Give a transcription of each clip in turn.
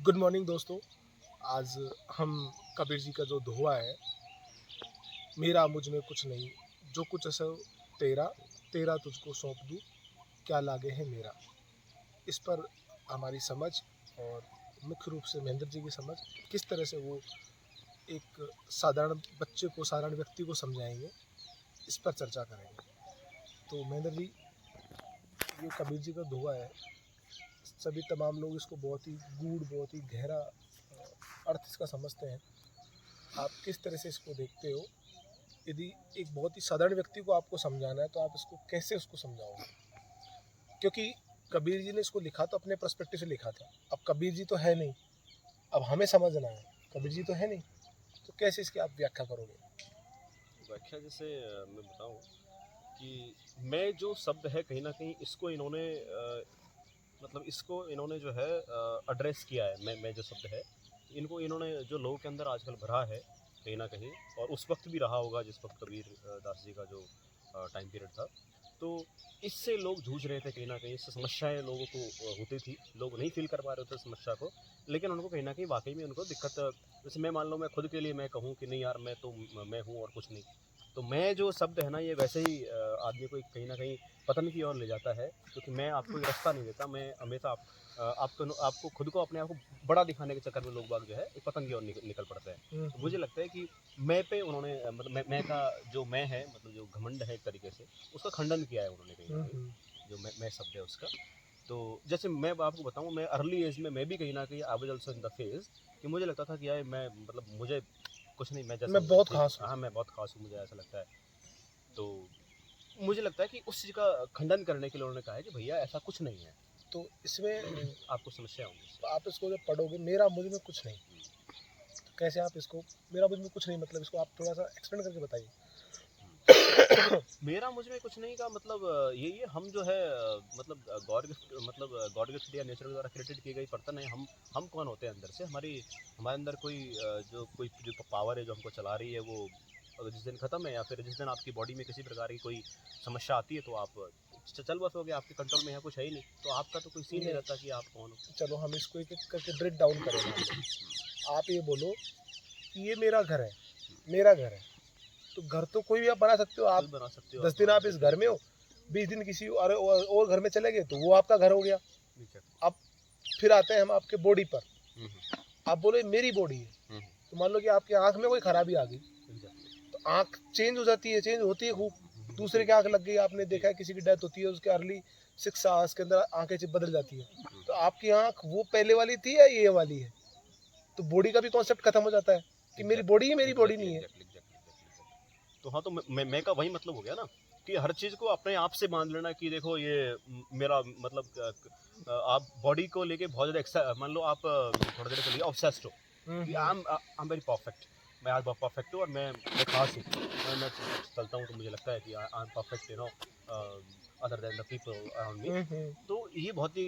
Good morning दोस्तों। आज हम कबीर जी का जो दोहा है, मेरा मुझ में कुछ नहीं, जो कुछ है तेरा, तेरा तुझको सौंप दूँ, क्या लागे है मेरा। इस पर हमारी समझ और मुख्य रूप से महेंद्र जी की समझ, किस तरह से वो एक साधारण बच्चे को, साधारण व्यक्ति को समझाएंगे, इस पर चर्चा करेंगे। तो महेंद्र जी, ये कबीर जी का दोहा है, सभी तमाम लोग इसको बहुत ही गूढ़, बहुत ही गहरा अर्थ इसका समझते हैं। आप किस तरह से इसको देखते हो? यदि एक बहुत ही साधारण व्यक्ति को आपको समझाना है तो आप इसको कैसे उसको समझाओगे? क्योंकि कबीर जी ने इसको लिखा तो अपने पर्सपेक्टिव से लिखा था। अब कबीर जी तो है नहीं, अब हमें समझना है, कबीर जी तो है नहीं, तो कैसे इसकी आप व्याख्या करोगे? व्याख्या जैसे मैं बताऊं कि मैं जो शब्द है कहीं ना कहीं इसको इन्होंने मतलब इसको इन्होंने जो है एड्रेस किया है। मैं जो शब्द है इनको इन्होंने जो लोगों के अंदर आजकल भरा है कहीं ना कहीं, और उस वक्त भी रहा होगा जिस वक्त कबीर दास जी का जो टाइम पीरियड था, तो इससे लोग जूझ रहे थे कहीं ना कहीं। इससे समस्याएं लोगों को होती थी, लोग नहीं फील कर पा रहे थे समस्या को, लेकिन उनको कहीं ना कहीं वाकई में उनको दिक्कत। जैसे मैं मान लो, मैं खुद के लिए मैं कहूँ कि नहीं यार, मैं तो मैं हूँ और कुछ नहीं, तो मैं जो शब्द है ना, ये वैसे ही आदमी को कहीं ना कहीं पतन की ओर ले जाता है, क्योंकि मैं आपको ये रास्ता नहीं देता। मैं हमेशा आपको खुद को, अपने आप को बड़ा दिखाने के चक्कर में लोग बाग जो है एक पतन की ओर निकल पड़ते हैं। तो मुझे लगता है कि मैं पे उन्होंने मतलब मैं का जो मैं है, मतलब जो घमंड है एक तरीके से, उसका खंडन किया है उन्होंने कहीं ना कहीं, जो मैं शब्द है उसका। तो जैसे मैं आपको बताऊं, मैं अर्ली एज में मैं भी कहीं ना कहीं I was also in the phase कि मुझे लगता था कि यार मैं मतलब मुझे कुछ नहीं, मैं जैसा मैं हूँ बहुत ठीक। खास हूँ। हाँ, मैं बहुत खास हूँ, मुझे ऐसा लगता है। तो मुझे लगता है कि उस चीज़ का खंडन करने के लिए उन्होंने कहा है कि भैया ऐसा कुछ नहीं है, तो इसमें आपको समस्या होंगी तो इससे। आप इसको जब पढ़ोगे, मेरा मुझ में कुछ नहीं, तो कैसे आप इसको, मेरा मुझ में कुछ नहीं मतलब इसको आप थोड़ा सा एक्सप्लेन करके बताइए। मेरा मुझ में कुछ नहीं का मतलब यही है, हम जो है मतलब गॉड गिफ्ट, मतलब गॉड गिफ्ट या नेचर के द्वारा क्रिएटेड की गई पर्सन है। हम कौन होते हैं अंदर से, हमारे अंदर जो पावर है जो हमको चला रही है, वो अगर जिस दिन खत्म है, या फिर जिस दिन आपकी बॉडी में किसी प्रकार की कोई समस्या आती है, तो आप चल बसोगे, आपके कंट्रोल में है कुछ है ही नहीं, तो आपका तो कोई सीन नहीं रहता कि आप कौन हो। चलो हम इसको एक एक करके ब्रेक डाउन करें। मान लो आप ये बोलो कि ये मेरा घर है, मेरा घर है, तो घर तो कोई भी आप बना सकते हो। आप खुद बना सकते हो 10 आप, दिन हाँ, आप इस घर में हो, 20 दिन किसी और घर में चले गए, तो वो आपका घर हो गया। अब फिर आते हैं हम आपके बॉडी पर। आप बोले मेरी बॉडी है, तो मान लो कि आपकी आंख में कोई खराबी आ गई, तो आंख चेंज हो जाती है, चेंज होती है खूब। दूसरे की आंख लग गई, आपने देखा है किसी की डेथ होती है, उसके अर्ली 6 आवर्स के अंदर आंखें बदल जाती है। तो आपकी आंख वो पहले वाली थी या ये वाली है? तो बॉडी का भी कॉन्सेप्ट खत्म हो जाता है कि मेरी बॉडी है, मेरी बॉडी नहीं है। तो हाँ, तो मैं का वही मतलब हो गया ना, कि हर चीज़ को अपने आप से मान लेना कि देखो ये मेरा मतलब आप बॉडी को लेके बहुत ज़्यादा मान लो आप थोड़ी देर के लिए ऑब्सेस्ड हो कि आई एम वेरी परफेक्ट, मैं आज बहुत परफेक्ट हूँ और मैं खास हूँ। मैं चलता हूँ तो मुझे लगता है कि I am perfect, other than the people around me. तो ये बहुत ही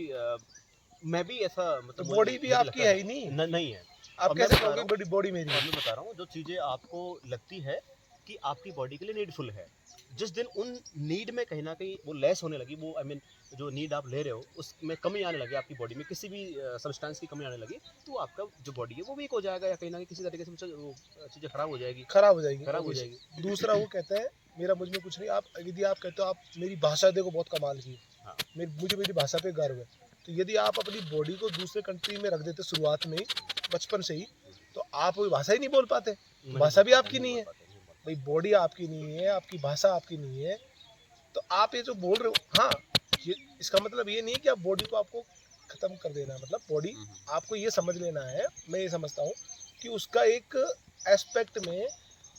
मैं भी ऐसा तो मतलब बॉडी भी मुझे आपकी लगता है है ही नहीं, नहीं है। आप और मैं कैसे बता कहोगे रहा हूँ, बॉडी मेरी है? जो चीज़ें आपको लगती है कि आपकी बॉडी के लिए नीडफुल है, जिस दिन उन नीड में कहीं ना कहीं वो लेस होने लगी, वो आई मीन जो नीड आप ले रहे हो उसमें कमी आने लगी, आपकी बॉडी में किसी भी सब्सटेंस की कमी आने लगी, तो आपका जो बॉडी है वो वीक हो जाएगा, या कहीं ना कहीं किसी तरीके से चीज़ें खराब हो जाएगी, खराब हो जाएगी, खराब हो obviously। जाएगी। दूसरा वो कहते हैं मेरा मुझ में कुछ नहीं। आप यदि आप कहते हो आप मेरी भाषा देखो बहुत कमाल की, हाँ, मुझे मेरी भाषा पे गर्व है, तो यदि आप अपनी बॉडी को दूसरे कंट्री में रख देते शुरुआत में ही, बचपन से ही, तो आप वो भाषा ही नहीं बोल पाते, तो भाषा भी आपकी नहीं है। भाई बॉडी आपकी नहीं है, आपकी भाषा आपकी नहीं है, तो आप ये जो बोल रहे हो, हाँ, ये इसका मतलब ये नहीं है कि आप बॉडी को आपको खत्म कर देना है। मतलब बॉडी आपको ये समझ लेना है, मैं ये समझता हूँ कि उसका एक एस्पेक्ट में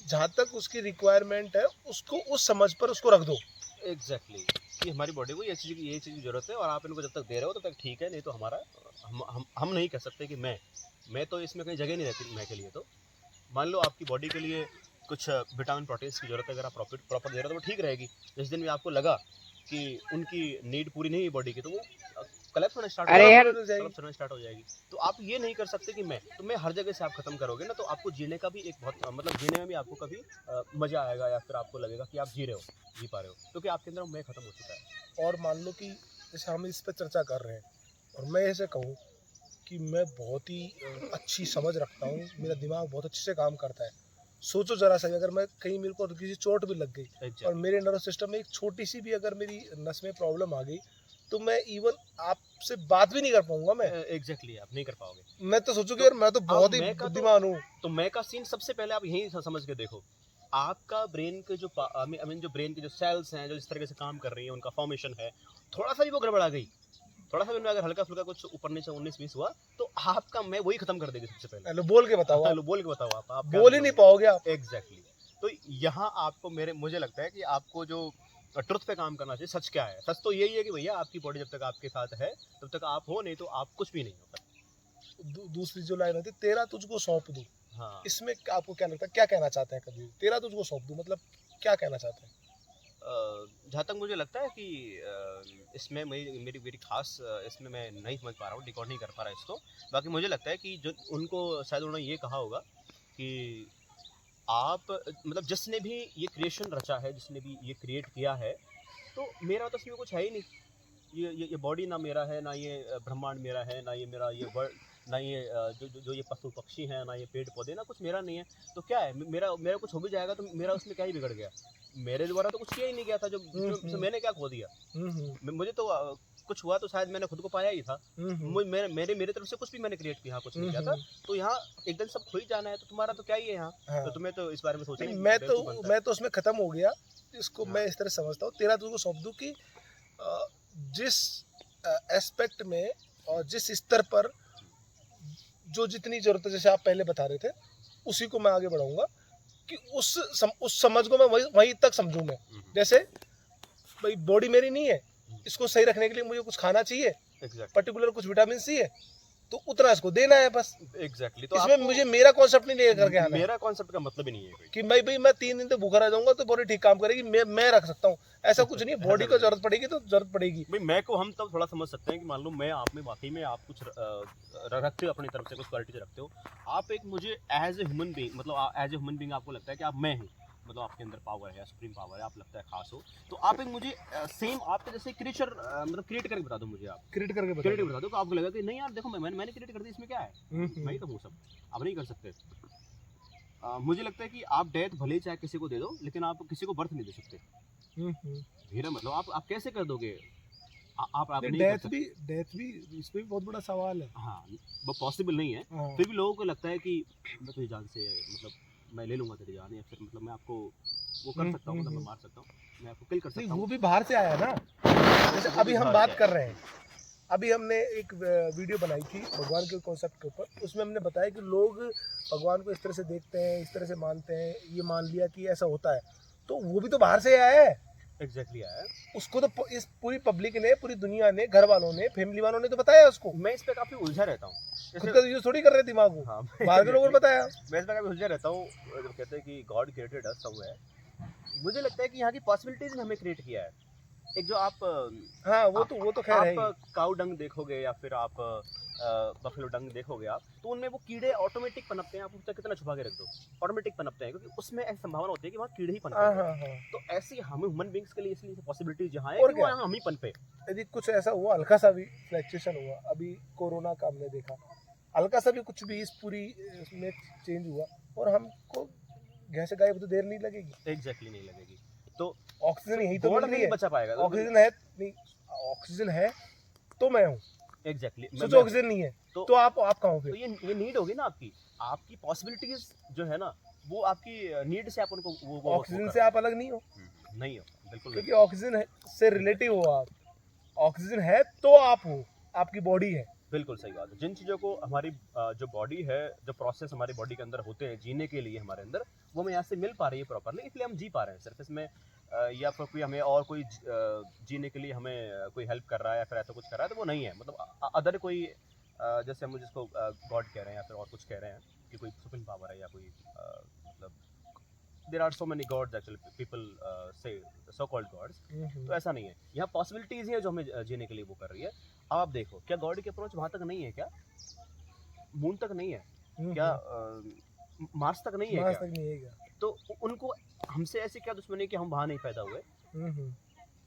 जहाँ तक उसकी रिक्वायरमेंट है, उसको उस समझ पर उसको रख दो। एग्जैक्टली, कि हमारी बॉडी को ये चीज़ की जरूरत है, और आप इनको जब तक दे रहे हो तब तक ठीक है, नहीं तो हमारा हम नहीं कह सकते कि मैं तो इसमें कहीं जगह नहीं रहती मैं के लिए। तो मान लो आपकी बॉडी के लिए कुछ विटामिन प्रोटीन्स की जरूरत है, अगर आप प्रॉपर दे रहे हो तो वो ठीक रहेगी। जिस दिन भी आपको लगा कि उनकी नीड पूरी नहीं है बॉडी की, तो वो कलेप्स होना स्टार्ट हो अरे जाएगी, यार, कलेप्स होना स्टार्ट हो जाएगी। तो आप ये नहीं कर सकते कि मैं हर जगह से आप खत्म करोगे ना, तो आपको जीने का भी एक बहुत मतलब जीने में भी आपको कभी मजा आएगा, या फिर आपको लगेगा कि आप जी पा रहे हो, क्योंकि आपके अंदर मैं खत्म हो चुका है। और मान लो कि जैसे हम इस पर चर्चा कर रहे हैं और मैं ऐसे कहूँ कि मैं बहुत ही अच्छी समझ रखता हूँ, मेरा दिमाग बहुत अच्छे से काम करता है। सोचो जरा सा, अगर मैं कहीं मेरे को किसी चोट भी लग गई और मेरे नर्वस सिस्टम में एक छोटी सी भी अगर मेरी नस में प्रॉब्लम आ गई, तो मैं इवन आपसे बात भी नहीं कर पाऊंगा। मैं एग्जैक्टली आप नहीं कर पाओगे। मैं तो सोचूंगी यार मैं तो बहुत ही बुद्धिमान हूँ। तो मैं का सीन सबसे पहले आप यही समझ के देखो, आपका ब्रेन के जो आई मीन जो ब्रेन के जो सेल्स हैं जो इस तरीके से काम कर रही हैं, उनका फॉर्मेशन है, थोड़ा सा भी वो गड़बड़ा गई, थोड़ा सा भी उनमें अगर हल्का फुल्का कुछ ऊपर नीचे 19-20 हुआ, तो आपका मैं वही खत्म कर देगी सबसे पहले। हेलो बोल के बताओ, हेलो बोल के बताओ, आप बोल ही नहीं पाओगे आप। एग्जैक्टली। तो यहाँ आपको मुझे लगता है कि आपको जो ट्रुथ पे काम करना चाहिए। सच क्या है? सच तो यही है कि भैया आपकी बॉडी जब तक आपके साथ है तब तक आप हो, नहीं तो आप कुछ भी नहीं होता। दूसरी जो लाइन होती है, तेरा तुझको सौंप दूं, हाँ, इसमें इसमें आपको क्या लगता है, क्या कहना चाहते हैं कबीर? तेरा तुझको सौंप दूं मतलब क्या कहना चाहते हैं? जहाँ तक मुझे लगता है कि इसमें मेरी खास इसमें मैं नहीं समझ पा रहा हूँ, डिकोड नहीं कर पा रहा इसको। बाकी मुझे लगता है कि जो उनको शायद उन्होंने ये कहा होगा कि आप मतलब जिसने भी ये क्रिएशन रचा है, जिसने भी ये क्रिएट किया है, तो मेरा तो इसमें कुछ है ही नहीं। ये बॉडी ना मेरा है, ना ये ब्रह्मांड मेरा है, ना ये मेरा ये वर्ल्ड, ना ये जो ये पशु पक्षी हैं, ना ये पेड़ पौधे, ना कुछ मेरा नहीं है। तो क्या है, मेरा मेरा कुछ हो भी जाएगा तो मेरा उसमें क्या ही बिगड़ गया? मेरे द्वारा तो कुछ किया ही नहीं गया था, जो मैंने क्या खो दिया? मुझे तो कुछ हुआ तो शायद मैंने खुद को पाया ही था। मेरे तरफ से कुछ भी मैंने क्रिएट किया कुछ नहीं किया था। तो यहाँ एकदम सब खो ही जाना है, तो तुम्हारा तो क्या ही है यहाँ। हाँ। तो तुम्हें तो इस बारे में सोचना ही मैं तो उसमें खत्म हो गया। इसको हाँ। मैं इस तरह समझता हूँ, तेरा तुझको सौंप दूं कि जिस एस्पेक्ट में और जिस स्तर पर जो जितनी जरूरत है, जैसे आप पहले बता रहे थे, उसी को मैं आगे बढ़ाऊंगा कि उस समझ को मैं वहीं तक समझूं मैं। जैसे भाई बॉडी मेरी नहीं है, इसको सही रखने के लिए मुझे कुछ खाना चाहिए, पर्टिकुलर कुछ विटामिन चाहिए, तो उतना इसको देना है बस। एग्जैक्टली। तो इसमें मुझे मेरा कॉन्सेप्ट नहीं लेकर के आना। मेरा कॉन्सेप्ट का मतलब ही नहीं है कोई कि भाई मैं 3 दिन तक भूखा रह जाऊंगा तो बॉडी ठीक काम करेगी, मैं रख सकता हूँ, ऐसा कुछ नहीं है। बॉडी को जरूरत पड़ेगी तो जरूरत पड़ेगी। भाई मैं को हम तब थोड़ा समझ सकते हैं कि मान लो मैं आप में वाकई में आप कुछ रखते हो, अपनी तरफ से कुछ क्वालिटी रखते हो। आप एक मुझे एज ए ह्यूमन बीइंग, मतलब एज ए ह्यूमन बीइंग आपको लगता है कि आप मैं हूँ, मतलब आपके अंदर पावर है, सुप्रीम पावर है, आप लगता है खास हो, तो आप एक मुझे सेम आपके जैसे क्रिएचर मतलब क्रिएट करके बता दो मुझे। आप क्रिएट करके बता दो तो आपको लगेगा कि नहीं यार देखो मैंने क्रिएट कर दी, इसमें क्या है, मैं ही तो हूँ सब, आप नहीं कर सकते। मुझे लगता है कि आप डेथ भले ही चाहे किसी को दे दो, लेकिन आप किसी को बर्थ नहीं दे सकते। मेरा मतलब आप कैसे कर दोगे? आप नहीं कर सकते। डेथ भी इस पे भी बहुत बड़ा सवाल है। हाँ, वो पॉसिबल नहीं है। हाँ। फिर भी लोगों को लगता है कि मैं तुझे जान से मतलब मैं ले लूंगा तेरी जान, या फिर मतलब मैं आपको वो कर सकता हूँ, मतलब मैं मार सकता हूँ, मैं आपको किल कर सकता हूँ। वो भी बाहर से आया ना। जैसे अभी हम बात कर रहे हैं, अभी हमने एक वीडियो बनाई थी भगवान के कॉन्सेप्ट के ऊपर, उसमें हमने बताया कि लोग भगवान को इस तरह से देखते हैं, इस तरह से मानते हैं, ये मान लिया कि ऐसा होता है, तो वो भी तो बाहर से आया है। एग्जैक्टली आया है। उसको तो इस पूरी पब्लिक ने, पूरी दुनिया ने, घर वालों ने, फैमिली वालों ने तो बताया उसको। मैं इस पे काफी उलझा रहता हूँ, खुद का यूज थोड़ी कर रहे दिमाग को। हाँ, बाहर के लोगों ने बताया। मैं इस पे काफी उलझा रहता हूँ। जब कहते हैं कि गॉड क्रिएटेड अस समवेयर, मुझे लगता है कि यहाँ की पॉसिबिलिटीज ने हमें क्रिएट किया है। एक जो आप हाँ वो तो खैर है। आप काउ डंग देखोगे या फिर आप बफेलो डंग देखोगे आप, तो उनमें वो कीड़े ऑटोमेटिक पनपते हैं। आप उसका कितना छुपा के रख दो, ऑटोमेटिक पनपते हैं, क्योंकि उसमें ऐसी संभावना होती है कि वहाँ कीड़े ही पनपे। तो ऐसी हम ह्यूमन बींग्स के लिए इसलिए पॉसिबिलिटी जहाँ है कि वो यहाँ हम ही पनपे। यदि कुछ ऐसा हुआ, हल्का सा भी फ्लक्चुएशन हुआ, अभी कोरोना का हमने देखा, हल्का सा भी कुछ भी इस पूरी में चेंज हुआ और हमको घर से गायब तो देर नहीं लगेगी। एग्जैक्टली नहीं लगेगी। तो ऑक्सीजन यही तो नहीं है, बचा पाएगा। ऑक्सीजन है नहीं, ऑक्सीजन है तो मैं हूँ। एग्जैक्टली। सोचो ऑक्सीजन नहीं है तो आप कहाँ हो फिर? तो ये नीड होगी ना आपकी पॉसिबिलिटीज जो है ना, वो आपकी नीड से आप उनको वो ऑक्सीजन से आप अलग नहीं हो। नहीं हो, बिल्कुल। क्योंकि ऑक्सीजन से रिलेटिव हो आप। ऑक्सीजन है तो आप हो, आपकी बॉडी है। बिल्कुल सही बात है। जिन चीज़ों को हमारी जो बॉडी है, जो प्रोसेस हमारी बॉडी के अंदर होते हैं जीने के लिए हमारे अंदर, वो हमें यहाँ से मिल पा रही है प्रॉपरली, इसलिए हम जी पा रहे हैं सिर्फ इसमें। या फिर कोई हमें और कोई जीने के लिए हमें कोई हेल्प कर रहा है या फिर ऐसा कुछ कर रहा है, तो वो नहीं है। मतलब अदर कोई जैसे हम जिसको गॉड कह रहे हैं या फिर और कुछ कह रहे हैं कि कोई सुप्रीम पावर है या कोई मतलब there are so many gods actually, people से सो कॉल्ड गॉड्स। तो ऐसा नहीं है, यहाँ पॉसिबिलिटीज हैं जो हमें जीने के लिए वो कर रही है। अब आप देखो, क्या गॉड की अप्रोच वहाँ तक नहीं है? क्या मून तक नहीं है? क्या मार्स तक नहीं है? मार्स तक नहीं है क्या? तो उनको हमसे ऐसी क्या दुश्मनी कि हम वहाँ नहीं पैदा हुए?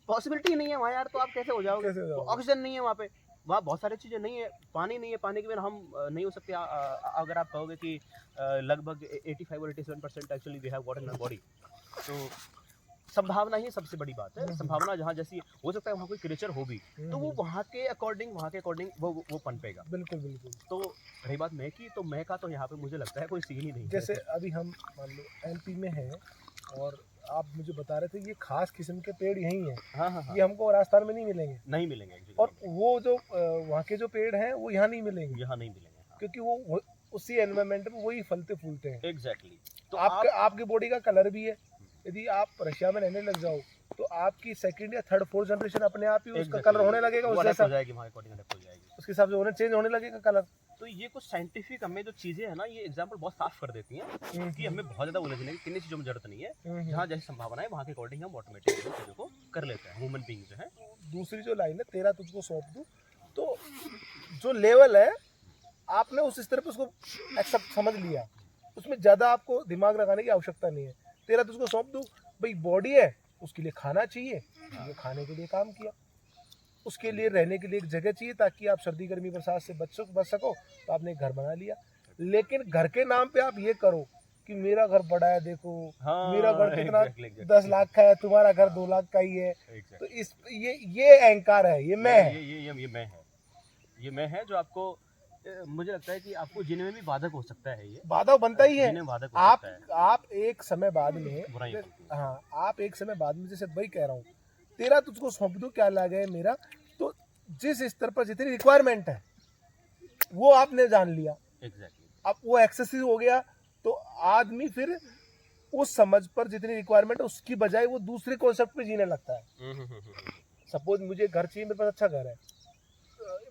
पॉसिबिलिटी नहीं है वहाँ यार, तो आप कैसे हो जाओगे? ऑक्सीजन नहीं है वहाँ पे, वहाँ बहुत सारी चीज़ें नहीं है, पानी नहीं है, पानी के बिना हम नहीं हो सकते। अगर आप कहोगे कि लगभग 85 और 87% actually we have water in our body, तो संभावना ही सबसे बड़ी बात है। संभावना जहाँ जैसी हो सकता है वहाँ कोई क्रिएचर हो भी, तो वो वहाँ के अकॉर्डिंग वो पनपेगा। बिल्कुल बिल्कुल। तो रही बात मैं की, तो मैं का तो यहाँ पे मुझे लगता है कोई सीन ही नहीं है। जैसे अभी हम मान लो एमपी में हैं और आप मुझे बता रहे थे ये खास किस्म के पेड़ यहीं हैं, हाँ हाँ हाँ, ये हमको राजस्थान में नहीं मिलेंगे, नहीं मिलेंगे actually, और नहीं वो जो वहाँ के जो पेड़ हैं वो यहाँ नहीं मिलेंगे, मिलेंगे, यहाँ नहीं मिलेंगे। हाँ, क्योंकि वो उसी एनवायरनमेंट में वही फलते फूलते हैं। एग्जैक्टली। तो तो आपकी बॉडी का कलर भी है। यदि आप रशिया में रहने लग जाओ तो आपकी सेकंड या थर्ड फोर्थ जनरेशन अपने आप ही उसका कलर होने लगेगा, वो उस adapt जैसा हो जाएगी, वहाँ according adapt हो जाएगी। उसके हिसाब से होने चेंज होने लगेगा कलर। तो ये कुछ साइंटिफिक हमें जो चीज़ें हैं ना, ये एग्जांपल बहुत साफ कर देती हैं कि हमें बहुत ज़्यादा उलझने की किन्हीं चीज़ों में जरूरत नहीं है। जहाँ जैसी संभावना है वहाँ के अकॉर्डिंग हम ऑटोमेटिकली चीज़ों को कर लेते हैं, ह्यूमन बीइंग जो है। दूसरी जो लाइन है तेरा तुझको सौंप दूं, तो जो लेवल है आपने उस स्तर पे उसको एक्सेप्ट समझ लिया, उसमें ज़्यादा आपको दिमाग लगाने की आवश्यकता नहीं है। तेरा तुझको सौंप दूं, भाई बॉडी है उसके लिए खाना चाहिए, ये खाने के लिए काम किया, उसके लिए रहने के लिए एक जगह चाहिए ताकि आप सर्दी गर्मी बरसात से बच सको, तो आपने एक घर बना लिया। लेकिन घर के नाम पे आप ये करो कि मेरा घर बड़ा है, देखो हाँ, मेरा घर कितना exactly. 10 लाख का है, तुम्हारा घर 2 लाख का ही है। Exactly. तो इस ये अहंकार है, ये मैं है, ये मैं है जो आपको मुझे लगता है कि आपको जीने में भी बाधक हो सकता है। ये बाधा बनता ही है। जीने में बाधक हो सकता है। आप एक समय बाद में बुराई बनती है। हाँ, आप एक समय बाद में, जैसे वही कह रहा हूँ तेरा तुझको सौंप दूं क्या लागे है मेरा, तो जिस स्तर पर जितनी रिक्वायरमेंट है वो आपने जान लिया। एग्जैक्टली। अब वो एक्सेसिव हो गया तो आदमी फिर उस समझ पर जितनी रिक्वायरमेंट है उसकी बजाय वो दूसरे कॉन्सेप्ट पे जीने लगता है। सपोज मुझे घर चाहिए, मेरे पास अच्छा घर है,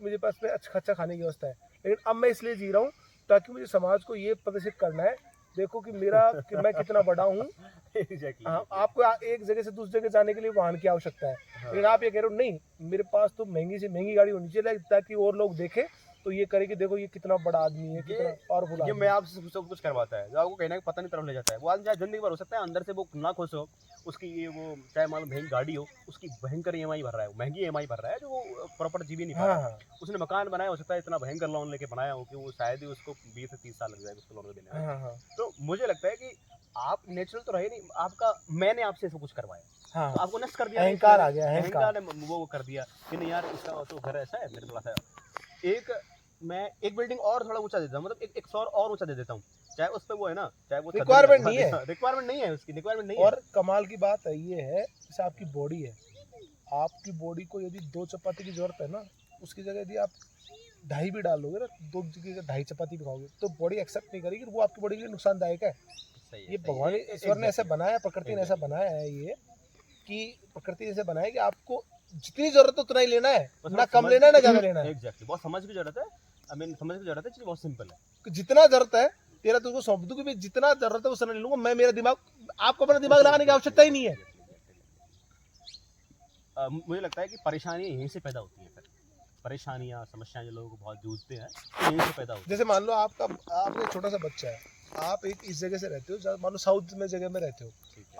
मुझे पास में अच्छा खाने की व्यवस्था है, लेकिन अब मैं इसलिए जी रहा हूँ ताकि मुझे समाज को ये प्रदर्शित करना है, देखो कि मैं कितना बड़ा हूँ। हाँ, आपको एक जगह से दूसरी जगह जाने के लिए वाहन की आवश्यकता है, लेकिन आप ये कह रहे हो नहीं मेरे पास तो महंगी से महंगी गाड़ी होनी चाहिए ताकि और लोग देखें तो ये करे कि देखो ये कितना बड़ा आदमी है, कितना पावरफुल ये आदमी मैं आपसे सब कुछ करवाता है, जो आपको कहना है पता नहीं तरफ ले जाता है। वो आदमी चाहे जिंदगी भर हो सकता है अंदर से वो ना खुश हो, उसकी ये वो चाहे मान लो महंगी गाड़ी हो, उसकी भयंकर ईएमआई भर रहा है, महंगी ईएमआई भर रहा है, जो वो प्रॉपर जी भी नहीं पा रहा है। उसने मकान बनाया, हो सकता है इतना भयंकर लोन लेके बनाया हो कि वो शायद ही उसको 20 से 30 साल लग जाएगा उसको लोन देने में। तो मुझे लगता है कि आप नेचुरल तो रहे नहीं, आपका मैंने आपसे सब कुछ करवाया, हाँ, तो आपको नष्ट कर दिया, अहंकार आ गया, अहंकार ने वो कर दिया कि नहीं यार इसका तो घर ऐसा है, मेरे पास है मैं एक बिल्डिंग और थोड़ा ऊंचा देता हूँ, मतलब एक फ्लोर और ऊंचा दे देता हूँ, चाहे उस पे वो है ना, चाहे वो रिक्वायरमेंट नहीं है, रिक्वायरमेंट नहीं है उसकी, रिक्वायरमेंट नहीं है। और कमाल की बात है ये है, जैसे आपकी बॉडी है, आपकी बॉडी को यदि 2 चपाती की जरूरत है ना, उसकी जगह यदि आप 2.5 भी डाल दोगे ना, 2 जगह 2.5 चपाती भी खाओगे तो बॉडी एक्सेप्ट नहीं करेगी, वो आपकी बॉडी के लिए नुकसानदायक है। ये भगवान ईश्वर ने ऐसा बनाया, प्रकृति ने ऐसा बनाया है, ये कि प्रकृति ने ऐसे बनाया कि आपको जितनी जरूरत है उतना ही लेना है, ना कम लेना है ना ज्यादा लेना है। एग्जैक्टली, बहुत समझ की जरूरत है, आई मीन समझ की जरूरत है, चीज बहुत सिंपल है। जितना जरूरत है तेरा तुझको सौंप दूं कि जितना जरूरत है उतना ले लूंगा मैं, मेरा दिमाग, आपको अपना दिमाग लगाने की आवश्यकता ही नहीं है। मुझे लगता है कि परेशानियां यहीं से पैदा होती हैं, फिर परेशानियां समस्याएं जो लोगों को बहुत जूझते हैं यहीं से पैदा होती हैं। जैसे मान लो आपका एक छोटा सा बच्चा है, आप एक इस जगह से रहते हो, मान लो साउथ में जगह में रहते हो,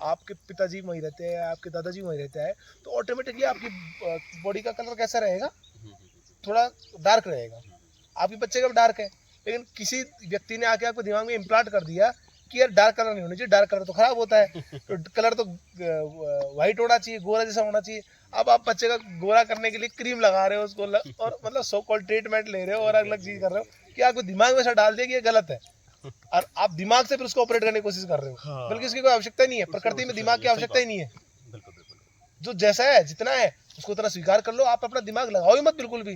आपके पिताजी वहीं रहते हैं, आपके दादाजी वहीं रहते हैं, तो ऑटोमेटिकली आपकी बॉडी का कलर कैसा रहेगा, थोड़ा डार्क रहेगा। आपके बच्चे का भी डार्क है, लेकिन किसी व्यक्ति ने आके आपको दिमाग में इम्प्लांट कर दिया कि यार डार्क कलर नहीं होना चाहिए, डार्क कलर तो खराब होता है, तो कलर तो वाइट होना चाहिए, गोरा जैसा होना चाहिए। अब आप बच्चे का गोरा करने के लिए क्रीम लगा रहे हो उसको, और मतलब सो कॉल्ड ट्रीटमेंट ले रहे हो और अलग चीज कर रहे हो कि आपको दिमाग में ऐसा डाल दिया कि ये गलत है, और आप दिमाग से फिर उसको ऑपरेट करने की कोशिश कर रहे हो, बल्कि इसकी कोई आवश्यकता नहीं है। प्रकृति में दिमाग की आवश्यकता ही नहीं है, जो जैसा है जितना है उसको उतना स्वीकार कर लो, आप अपना दिमाग लगाओ ही मत बिल्कुल भी।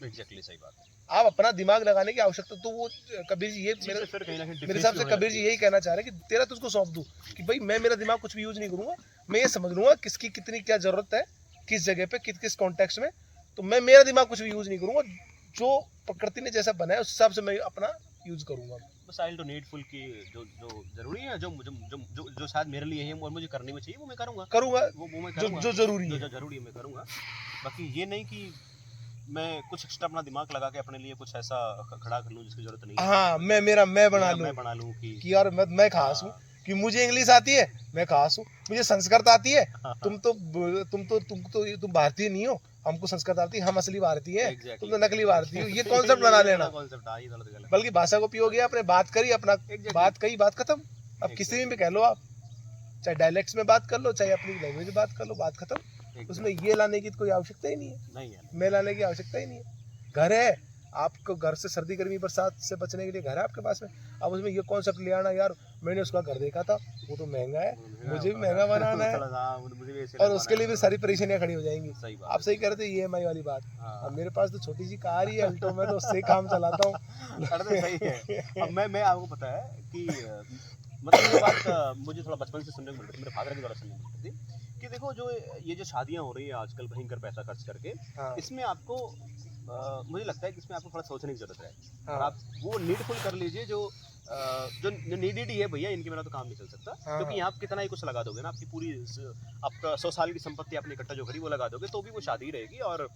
एग्जैक्टली, सही बात है। आप अपना दिमाग लगाने की आवश्यकता, तो वो कबीर जी ये मेरे हिसाब से कबीर जी यही कहना चाह रहे हैं कि तेरा तुझको सौंप दूं कि भाई मैं मेरा दिमाग कुछ भी यूज नहीं करूंगा, मैं ये समझ लूंगा किसकी कितनी क्या जरूरत है, किस जगह पे किस कॉन्टेक्स्ट में, तो मैं मेरा दिमाग कुछ भी यूज नहीं करूंगा, जो प्रकृति ने जैसा बनाया उस हिसाब से मैं अपना यूज करूंगा। बस आई टू नीडफुल की जो जरूरी है, जो शायद मेरे लिए है और मुझे करने में चाहिए वो मैं करूंगा वो मैं करूंगा, जो जरूरी है मैं करूंगा। बाकी ये नहीं कि मैं कुछ एक्स्ट्रा अपना दिमाग लगा के अपने लिए कुछ ऐसा खड़ा कर लूं जिसकी जरूरत नहीं है। हाँ, मैं बना लूं कि यार मैं खास हूँ, कि मुझे इंग्लिश आती है, मैं खास हूँ, मुझे संस्कृत आती है, तुम भारतीय नहीं हो, हमको संस्कृत आती है, हम असली भारतीय हैं, Exactly. तुम तो नकली भारतीय हो, ये कॉन्सेप्ट बना लेना। कॉन्सेप्ट हाँ, ये गलत। बल्कि भाषा को पियोगे, आपने बात करी, अपना Exactly. बात कही, बात खत्म। अब किसी में भी कह लो आप, चाहे डायलेक्ट्स में बात कर लो, चाहे अपनी लैंग्वेज में बात कर लो, बात खत्म। उसमें ये लाने की तो कोई आवश्यकता ही नहीं है, नहीं है। मैं लाने की आवश्यकता ही नहीं है। घर है, आपको घर से सर्दी गर्मी बरसात से बचने के लिए घर है आपके पास में। अब उसमें ये कॉन्सेप्ट ले आना, यार मैंने उसका घर देखा था, वो तो महंगा है, मुझे भी महंगा बनाना है, और उसके लिए भी सारी परेशानियां खड़ी हो जाएंगी। सही बात। आप सही कह रहे थे, EMI वाली बात। हाँ। अब मेरे पास तो छोटी सी कार ही है अल्टो, मैं तो उससे ही काम चलाता हूँ। अरे सही है। अब मैं आपको पता है कि मतलब ये बात मुझे थोड़ा बचपन से सुनने को मिल रही थी, मेरे फादर के द्वारा सुनने को मिल रही थी कि देखो जो ये जो शादियां हो रही है आजकल भयंकर पैसा खर्च करके, हाँ, इसमें आपको मुझे लगता है कि इसमें आपको थोड़ा सोचने की जरूरत है। हाँ, और आप वो नीडफुल कर लीजिए जो जो नीडेड ही है भैया, इनके बिना तो काम नहीं चल सकता। हाँ, क्योंकि यहाँ आप कितना ही कुछ लगा दोगे ना, आपकी पूरी आपका 100 साल की संपत्ति आपने इकट्ठा जो करी वो लगा दोगे तो भी वो शादी ही रहेगी, और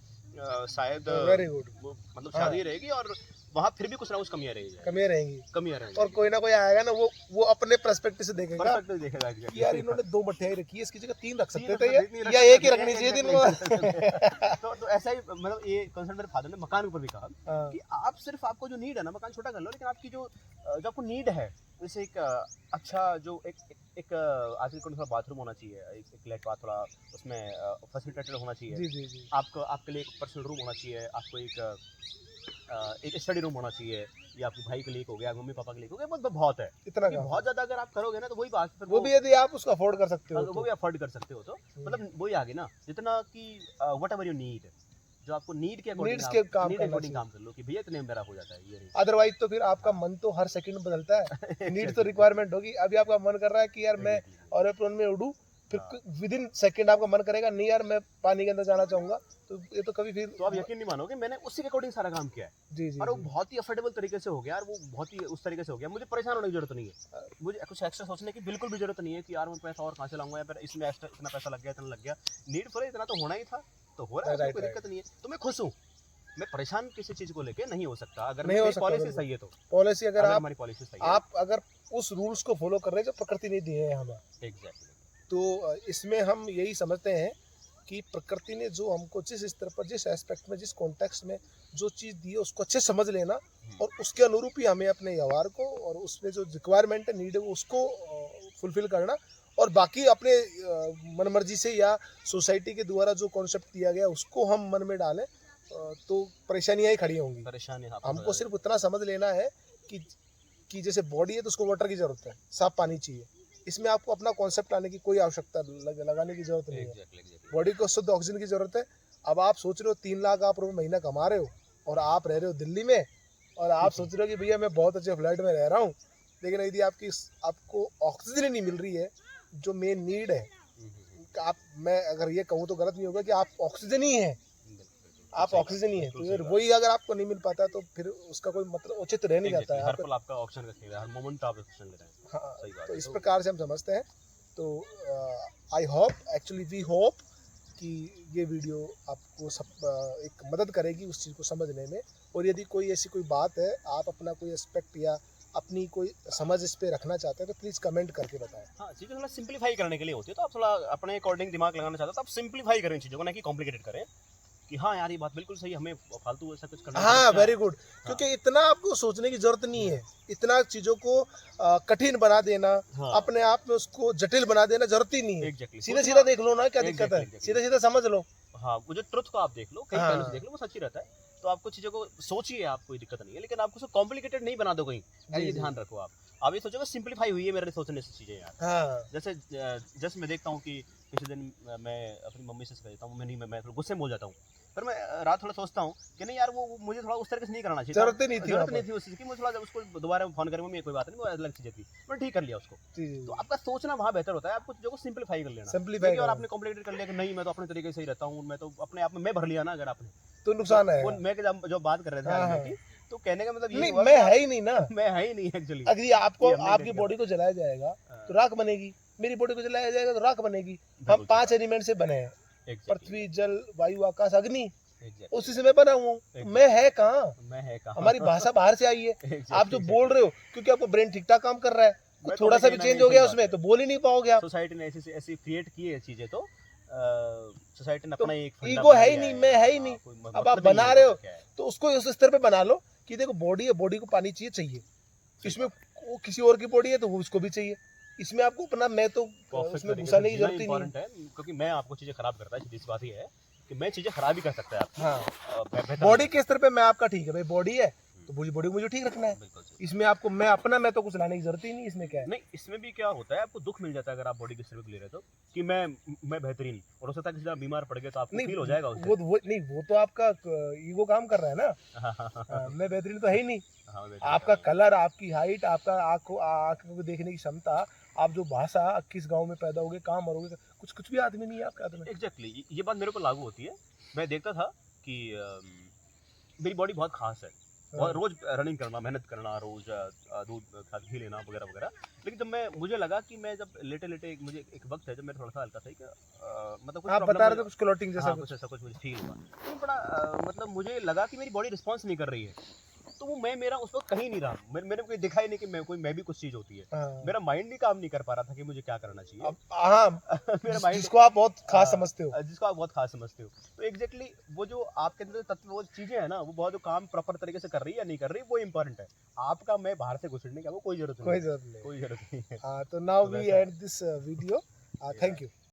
शायद वेरी गुड, मतलब हाँ। शादी ही रहेगी, और वहाँ फिर भी कुछ ना कुछ कमियां रहेगी, कमियां रहेंगी। कमियां रहेंगी। और कोई ना कोई आएगा ना, वो अपने पर्सपेक्टिव से देखेगा परफेक्ट देखेगा कि यार इन्होंने 2 मठियाई रखी है, इसकी जगह 3 रख सकते तीन थे रख सकते, या एक ही रखनी चाहिए दिन में। तो ऐसा ही मतलब ये कंसर्न मेरे फादर ने मकान के ऊपर भी कहा हाँ, कि आप सिर्फ आपको जो नीड है ना, मकान छोटा कर लो, लेकिन आपकी जो आपको नीड है, जैसे एक अच्छा जो एक आजकल को थोड़ा बाथरूम होना चाहिए, एक लेट बाथ, थोड़ा उसमें फैसिलिटेटेड होना चाहिए, जी जी जी, आपको आपके लिए एक पर्सनल रूम होना चाहिए, आपको एक स्टडी रूम होना चाहिए, या आपके भाई के लिए एक हो गया, मम्मी पापा के लिए हो गया, बहुत है। इतना क्योंकि का बहुत ज्यादा अगर आप करोगे ना तो वही बात फिर वो भी यदि आप उसको अफोर्ड कर सकते हो वो तो। भी अफोर्ड कर सकते हो तो मतलब वही आगे ना, जितना कि व्हाट एवर यू नीड, जो आपको नीड के अकॉर्डिंग नीड्स के काम नीड करना अकॉर्डिंग चाहिए। काम कर लो कि भैया इतने में मेरा हो जाता है, ये नहीं। अदरवाइज तो फिर आपका मन तो हर सेकंड बदलता है। नीड तो रिक्वायरमेंट होगी। अभी आपका मन कर रहा है कि यार मैं एरोप्लेन में उड़ूं, फिर हाँ। विद इन सेकंड आपका मन करेगा नहीं यार मैं पानी के अंदर जाना चाहूंगा, तो ये तो कभी फिर तो आप यकीन नहीं मानोगे, मैंने उसी के अकॉर्डिंग सारा काम किया है, जी जी और वो जी। बहुत ही अफोर्डेबल तरीके से हो गया, और वो बहुत ही उस तरीके से हो गया, मुझे परेशान होने की जरूरत नहीं है, मुझे कुछ एक्स्ट्रा सोचने की बिल्कुल भी जरूरत नहीं है कि यार मैं पैसा और कहाँ से लाऊंगा, या फिर इसमें एक्स्ट्रा इतना पैसा लग गया, इतना लग गया। नीड फॉर इतना तो होना ही था, तो हो रहा है, उसमें कोई दिक्कत नहीं है, तो मैं खुश हूँ। मैं परेशान किसी चीज को लेके नहीं हो सकता, अगर नहीं हो मेरी सकता, पॉलिसी बिल्कुल। सही है तो। पॉलिसी अगर आप हमारी पॉलिसी सही है, आप अगर उस रूल्स को फॉलो कर रहे हैं जो प्रकृति ने दिए हैं हमें, एग्जैक्टली, तो इसमें हम यही समझते हैं कि प्रकृति ने जो हमको जिस स्तर पर, जिस एस्पेक्ट में, जिस कॉन्टेक्स्ट में जो चीज़ दी है उसको अच्छे समझ लेना, और उसके अनुरूप ही हमें अपने व्यवहार को और उसमें जो रिक्वायरमेंट है, नीड है, उसको फुलफिल करना, और बाकी अपने मनमर्जी से या सोसाइटी के द्वारा जो कॉन्सेप्ट दिया गया उसको हम मन में डालें तो परेशानियाँ ही खड़ी होंगी। परेशानी हमको सिर्फ उतना समझ लेना है कि जैसे बॉडी है तो उसको वाटर की ज़रूरत है, साफ पानी चाहिए, इसमें आपको अपना कॉन्सेप्ट लाने की कोई आवश्यकता लगाने की ज़रूरत नहीं है। बॉडी को शुद्ध ऑक्सीजन की ज़रूरत है। अब आप सोच रहे हो 3 लाख आप रुपये महीना कमा रहे हो और आप रह रहे हो दिल्ली में, और आप सोच रहे हो कि भैया मैं बहुत अच्छे फ्लैट में रह रहा हूँ, लेकिन यदि आपको ऑक्सीजन ही नहीं मिल रही है जो मेन नीड है, मैं अगर ये कहूँ तो गलत नहीं होगा कि आप ऑक्सीजन ही हैं, आप ऑक्सीजन ही है, तो फिर वही अगर आपको नहीं मिल पाता तो फिर उसका कोई मतलब उचित रह नहीं जाता है। हर पल आपका ऑप्शन रखिए, हर मोमेंट आप ऑप्शन ले रहे हैं। हाँ, सही बात तो है। इस प्रकार से हम समझते हैं। तो I hope, actually we hope कि ये वीडियो आपको एक मदद करेगी उस चीज़ को समझने में, और यदि कोई ऐसी कोई बात है, आप अपना कोई एस्पेक्ट या अपनी कोई समझ इस पे रखना चाहते हैं तो प्लीज़ कमेंट करके बताएं। हाँ, चीज़ें थोड़ा सिंप्लीफाई करने के लिए होती है, तो आप थोड़ा अपने अकॉर्डिंग दिमाग लगाना चाहते हो तो आप सिंप्लीफाई करें चीज़ों को, ना कि कॉम्प्लिकेटेड करें कि हाँ यार ये बात बिल्कुल सही, हमें फालतू ऐसा कुछ करना हाँ, नहीं। वेरी गुड, क्योंकि इतना आपको सोचने की जरूरत नहीं है, इतना चीज़ों को कठिन बना देना, हाँ। अपने आप में उसको जटिल बना देना जरूरत ही नहीं है। एग्जैक्टली, सीधा सीधा देख लो ना, क्या दिक्कत है, Exactly. सीधा सीधा समझ लो। हाँ, वो जो ट्रुथ को आप देख लो, कई हाँ। पहलू से देख लो, वो सच्ची रहता है। तो आपको चीज़ों को सोचिए, आप कोई दिक्कत नहीं है, लेकिन आपको उसको कॉम्प्लिकेटेड नहीं बना दो कहीं, ये जी। ध्यान रखो। आप ये सोचोगे सिंप्लीफाई हुई है मेरे सोचने से चीज़ें यार। हाँ, जैसे मैं देखता हूँ कि किसी दिन मैं अपनी मम्मी से कहता हूँ, मैं थोड़ा गुस्से में बोल जाता हूँ, पर मैं रात थोड़ा सोचता हूँ कि नहीं यार वो मुझे थोड़ा उस तरीके से नहीं करना चाहिए, जरूरत ही नहीं थी, जरूरत नहीं थी उस चीज़ की, मुझे थोड़ा उसको दोबारा फोन करेंगे, मम्मी कोई बात नहीं, वो अलग चीज़ थी, मैंने ठीक कर लिया उसको। जी जी, तो आपका सोचना वहाँ बेहतर होता है, आपको चीज़ों को सिंप्लीफाई कर लेना। सिंप्लीफाई देखिए, और करो आपने कॉम्प्लिकेटेड कर लिया कि नहीं मैं तो अपने तरीके से ही रहता हूँ, मैं तो अपने आप में मैं भर लिया ना, अगर आपने तो नुकसान है। वो मैं जो बात कर रहे थे हाँ, आज हाँ। की, तो कहने का मतलब ये नहीं, हुआ मैं कि है ही नहीं ना। मैं है ही नहीं एक्चुअली। अगर ये आपको ये हमने आपकी देखा। बॉडी को जलाया जाएगा हाँ। तो राख बनेगी, मेरी बॉडी को जलाया जाएगा तो राख बनेगी। हम बिल्कुल 5 एलिमेंट से बने हैं, Exactly. पृथ्वी, जल, वायु, आकाश, अग्नि, Exactly. उसी से मैं बना हुआ हूँ। तो मैं है कहाँ? मैं है कहाँ? हमारी भाषा बाहर से आई है। Exactly, आप जो exactly. बोल रहे हो क्योंकि आपको ब्रेन ठीक ठाक काम कर रहा है, मैं थोड़ा सा भी कहना चेंज नहीं, हो गया सही उसमें बात तो बोल ही नहीं पाओगे आप। सोसाइटी ने ऐसी क्रिएट की है चीजें, तो सोसाइटी ने तो अपना एक फंडा ईगो है बना ही लिया नहीं, मैं है ही हाँ, नहीं। कोई अब आप मतलब ही बना नहीं रहे है हो क्या है। तो उसको उस स्तर पे बना लो कि देखो बॉडी है, बॉडी को पानी चाहिए। इसमें वो किसी और की बॉडी है तो वो उसको भी चाहिए। इसमें आपको अपना मैं तो परफेक्ट उसमें तरीके से घुसाने की जीना जरूरत ही नहीं है। इंपॉर्टेंट है, क्योंकि मैं आपको चीज़ें खराब करता है, सीधी सी बात ये है कि मैं चीज़ें खराब ही कर सकता है आपकी, हाँ, बेहतर बॉडी नहीं के स्तर पे मैं आपका ठीक है भाई, बॉडी है तो मुझे बॉडी को मुझे ठीक रखना है। बिल्कुल सही। इसमें आपको मैं तो कुछ लाने की जरूरत ही नहीं, इसमें क्या है। नहीं, इसमें भी क्या होता है, आपको दुःख मिल जाता है अगर आप बॉडी की सर्विस ले रहे हो तो, कि मैं बेहतरीन, और हो सकता है किसी दिन बीमार पड़ गए तो आपको नहीं फील हो जाएगा उस वो दिन। वो नहीं, वो तो आपका ईगो काम कर रहा है ना। हाँ, हाँ, हाँ, हाँ, मैं बेहतरीन तो है ही नहीं। हाँ, बेहतरीन आपका काम है। कलर, आपकी हाइट, आपका आंखों को देखने की क्षमता, आप जो भाषा, किस गांव में पैदा होगे, कहाँ मरोगे, कुछ भी आदमी नहीं है आपके हाथ में। एग्जैक्टली ये बात मेरे को लागू होती है। मैं देखता था कि मेरी बॉडी बहुत खास है, हाँ। रोज रनिंग करना, मेहनत करना, रोज दूध घी लेना वगैरह वगैरह। लेकिन जब मुझे लगा कि मैं जब लेटे लेटे मुझे एक वक्त है जब मैं थोड़ा सा हल्का था कि मतलब कुछ आप प्रॉब्लम बता रहे थे कुछ क्लोटिंग जैसा हाँ कुछ। कुछ ऐसा कुछ मुझे फील हुआ, तो बड़ा मतलब मुझे लगा कि मेरी बॉडी रिस्पॉन्स नहीं कर रही है। तो वो मैं मेरा उस वक्त कहीं नहीं रहा, मेरे को दिखा ही नहीं कि मैं भी कुछ चीज़ होती है। हाँ। मेरा माइंड ही काम नहीं कर पा रहा था कि मुझे क्या करना चाहिए। अब हाँ, मेरा माइंड जिसको आप बहुत खास समझते हो। जिसको आप बहुत खास समझते हो, तो एग्जैक्टली वो जो आपके अंदर तत्व, वो चीज़ें हैं ना, वो बहुत जो काम प्रॉपर तरीके से कर रही है या नहीं कर रही, वो इंपॉर्टेंट है। आपका मैं बाहर से घुसड़ने का वो कोई जरूरत नहीं कोई है, जरूरत नहीं। कोई जरूरत नहीं है। हाँ, तो नाउ तो वी वैसा है। And this video. Yeah. Thank you.